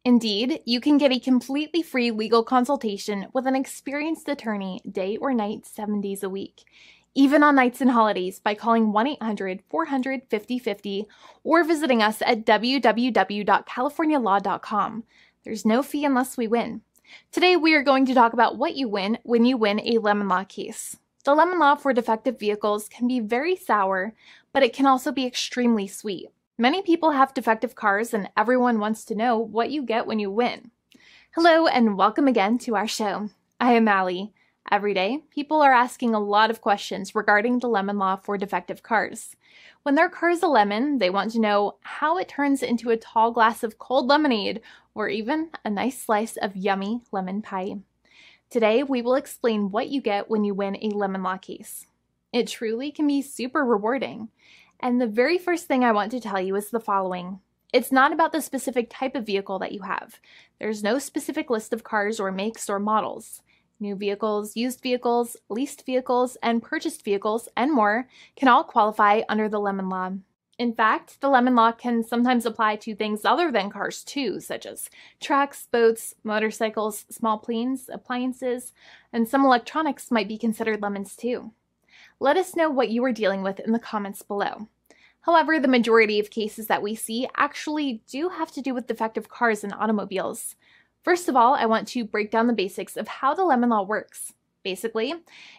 Indeed, you can get a completely free legal consultation with an experienced attorney day or night, 7 days a week, even on nights and holidays by calling 1-800-400-5050 or visiting us at www.californialaw.com. There's no fee unless we win. Today, we are going to talk about what you win when you win a lemon law case. The lemon law for defective vehicles can be very sour, but it can also be extremely sweet. Many people have defective cars, and everyone wants to know what you get when you win. Hello, and welcome again to our show. I am Allie. Every day, people are asking a lot of questions regarding the lemon law for defective cars. When their car is a lemon, they want to know how it turns into a tall glass of cold lemonade, or even a nice slice of yummy lemon pie. Today, we will explain what you get when you win a lemon law case. It truly can be super rewarding. And the very first thing I want to tell you is the following. It's not about the specific type of vehicle that you have. There's no specific list of cars or makes or models. New vehicles, used vehicles, leased vehicles, and purchased vehicles, and more can all qualify under the lemon law. In fact, the lemon law can sometimes apply to things other than cars too, such as trucks, boats, motorcycles, small planes, appliances, and some electronics might be considered lemons too. Let us know what you are dealing with in the comments below. However, the majority of cases that we see actually do have to do with defective cars and automobiles. First of all, I want to break down the basics of how the lemon law works. Basically,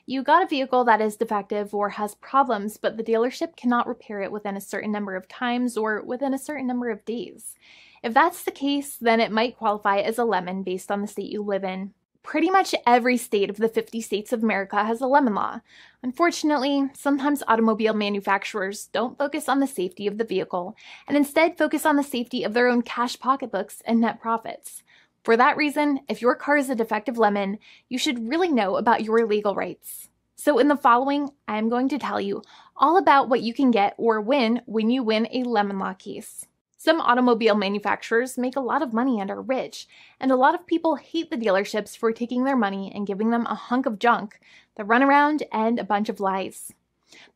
you got a vehicle that is defective or has problems, but the dealership cannot repair it within a certain number of times or within a certain number of days. If that's the case, then it might qualify as a lemon based on the state you live in. Pretty much every state of the 50 states of America has a lemon law. Unfortunately, sometimes automobile manufacturers don't focus on the safety of the vehicle and instead focus on the safety of their own cash pocketbooks and net profits. For that reason, if your car is a defective lemon, you should really know about your legal rights. So in the following, I am going to tell you all about what you can get or win when you win a lemon law case. Some automobile manufacturers make a lot of money and are rich, and a lot of people hate the dealerships for taking their money and giving them a hunk of junk, the runaround, and a bunch of lies.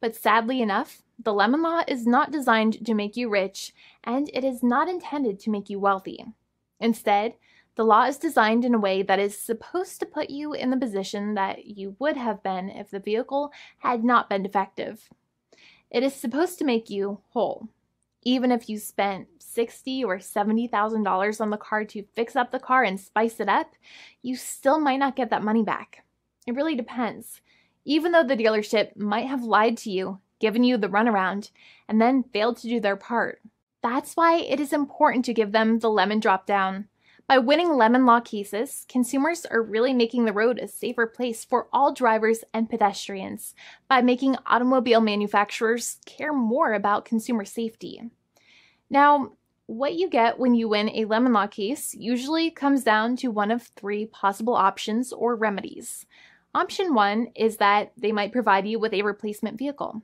But sadly enough, the lemon law is not designed to make you rich, and it is not intended to make you wealthy. Instead, the law is designed in a way that is supposed to put you in the position that you would have been if the vehicle had not been defective. It is supposed to make you whole. Even if you spent $60,000 or $70,000 on the car to fix up the car and spice it up, you still might not get that money back. It really depends. Even though the dealership might have lied to you, given you the runaround, and then failed to do their part. That's why it is important to give them the lemon drop down. By winning lemon law cases, consumers are really making the road a safer place for all drivers and pedestrians by making automobile manufacturers care more about consumer safety. Now, what you get when you win a lemon law case usually comes down to one of three possible options or remedies. Option 1 is that they might provide you with a replacement vehicle.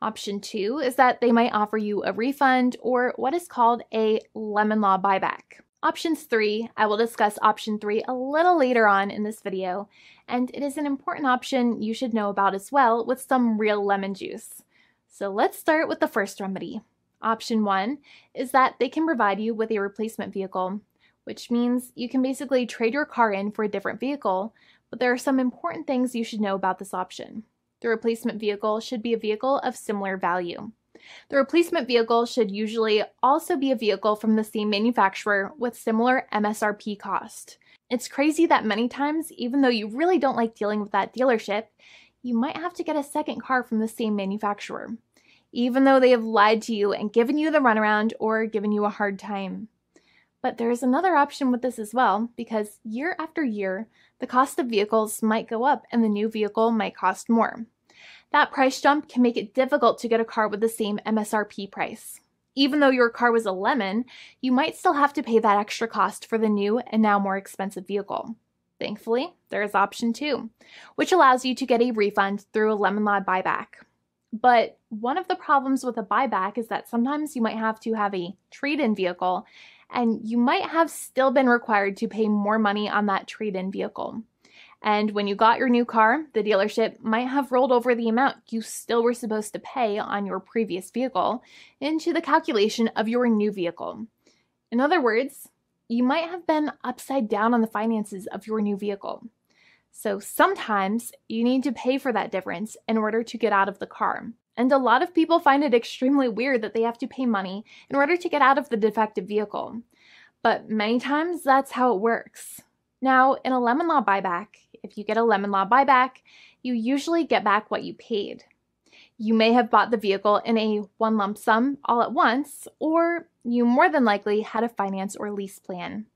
Option 2 is that they might offer you a refund or what is called a lemon law buyback. Options 3, I will discuss option 3 a little later on in this video, and it is an important option you should know about as well with some real lemon juice. So let's start with the first remedy. Option 1 is that they can provide you with a replacement vehicle, which means you can basically trade your car in for a different vehicle, but there are some important things you should know about this option. The replacement vehicle should be a vehicle of similar value. The replacement vehicle should usually also be a vehicle from the same manufacturer with similar MSRP cost. It's crazy that many times, even though you really don't like dealing with that dealership, you might have to get a second car from the same manufacturer, even though they have lied to you and given you the runaround or given you a hard time. But there is another option with this as well, because year after year, the cost of vehicles might go up and the new vehicle might cost more. That price jump can make it difficult to get a car with the same MSRP price. Even though your car was a lemon, you might still have to pay that extra cost for the new and now more expensive vehicle. Thankfully, there is option 2, which allows you to get a refund through a lemon law buyback. But one of the problems with a buyback is that sometimes you might have to have a trade-in vehicle, and you might have still been required to pay more money on that trade-in vehicle. And when you got your new car, the dealership might have rolled over the amount you still were supposed to pay on your previous vehicle into the calculation of your new vehicle. In other words, you might have been upside down on the finances of your new vehicle. So sometimes you need to pay for that difference in order to get out of the car. And a lot of people find it extremely weird that they have to pay money in order to get out of the defective vehicle. But many times that's how it works. Now, in a lemon law buyback, if you get a lemon law buyback, you usually get back what you paid. You may have bought the vehicle in a one lump sum all at once, or you more than likely had a finance or lease plan.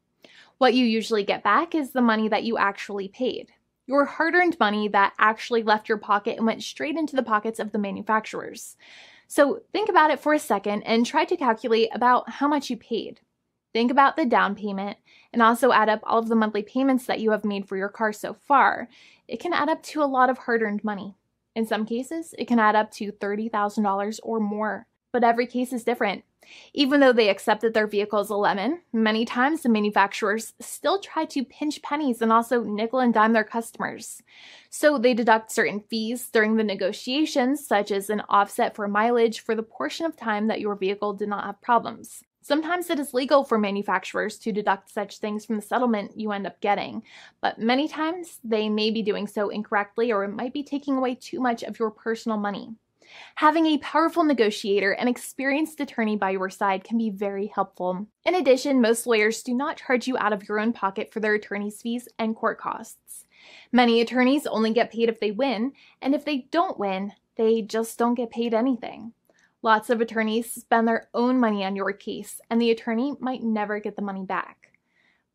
What you usually get back is the money that you actually paid. Your hard-earned money that actually left your pocket and went straight into the pockets of the manufacturers. So think about it for a second and try to calculate about how much you paid. Think about the down payment and also add up all of the monthly payments that you have made for your car so far. It can add up to a lot of hard-earned money. In some cases, it can add up to $30,000 or more, but every case is different. Even though they accept that their vehicle is a lemon, many times the manufacturers still try to pinch pennies and also nickel and dime their customers. So they deduct certain fees during the negotiations, such as an offset for mileage for the portion of time that your vehicle did not have problems. Sometimes it is legal for manufacturers to deduct such things from the settlement you end up getting, but many times they may be doing so incorrectly or it might be taking away too much of your personal money. Having a powerful negotiator and experienced attorney by your side can be very helpful. In addition, most lawyers do not charge you out of your own pocket for their attorney's fees and court costs. Many attorneys only get paid if they win, and if they don't win, they just don't get paid anything. Lots of attorneys spend their own money on your case, and the attorney might never get the money back.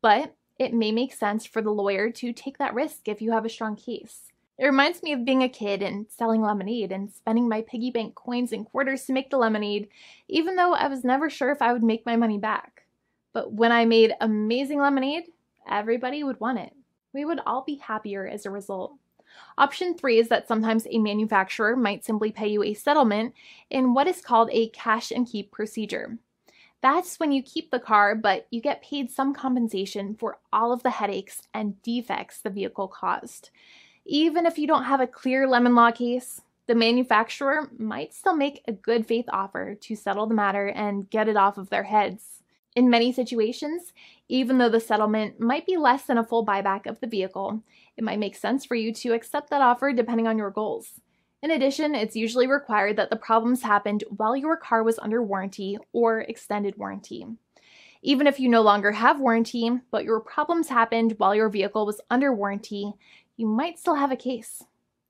But it may make sense for the lawyer to take that risk if you have a strong case. It reminds me of being a kid and selling lemonade and spending my piggy bank coins and quarters to make the lemonade, even though I was never sure if I would make my money back. But when I made amazing lemonade, everybody would want it. We would all be happier as a result. Option 3 is that sometimes a manufacturer might simply pay you a settlement in what is called a cash and keep procedure. That's when you keep the car, but you get paid some compensation for all of the headaches and defects the vehicle caused. Even if you don't have a clear lemon law case, the manufacturer might still make a good faith offer to settle the matter and get it off of their heads. In many situations, even though the settlement might be less than a full buyback of the vehicle, it might make sense for you to accept that offer depending on your goals. In addition, it's usually required that the problems happened while your car was under warranty or extended warranty. Even if you no longer have warranty, but your problems happened while your vehicle was under warranty, you might still have a case.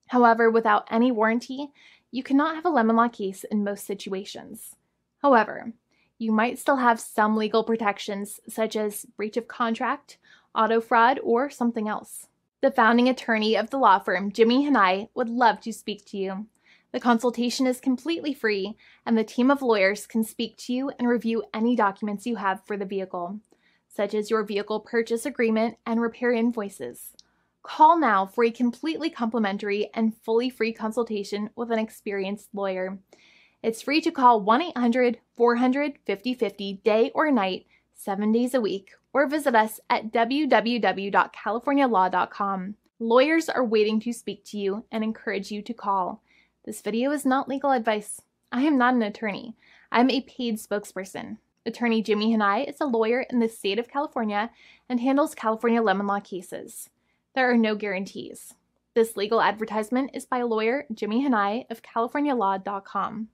However, without any warranty, you cannot have a lemon law case in most situations. However, you might still have some legal protections such as breach of contract, auto fraud, or something else. The founding attorney of the law firm, Jimmy and I, would love to speak to you. The consultation is completely free, and the team of lawyers can speak to you and review any documents you have for the vehicle, such as your vehicle purchase agreement and repair invoices. Call now for a completely complimentary and fully free consultation with an experienced lawyer. It's free to call 1-800-400-5050 day or night, 7 days a week, or visit us at www.californialaw.com. Lawyers are waiting to speak to you and encourage you to call. This video is not legal advice. I am not an attorney. I'm a paid spokesperson. Attorney Jimmy Hanai is a lawyer in the state of California and handles California lemon law cases. There are no guarantees. This legal advertisement is by lawyer Jimmy Hanai of CaliforniaLaw.com.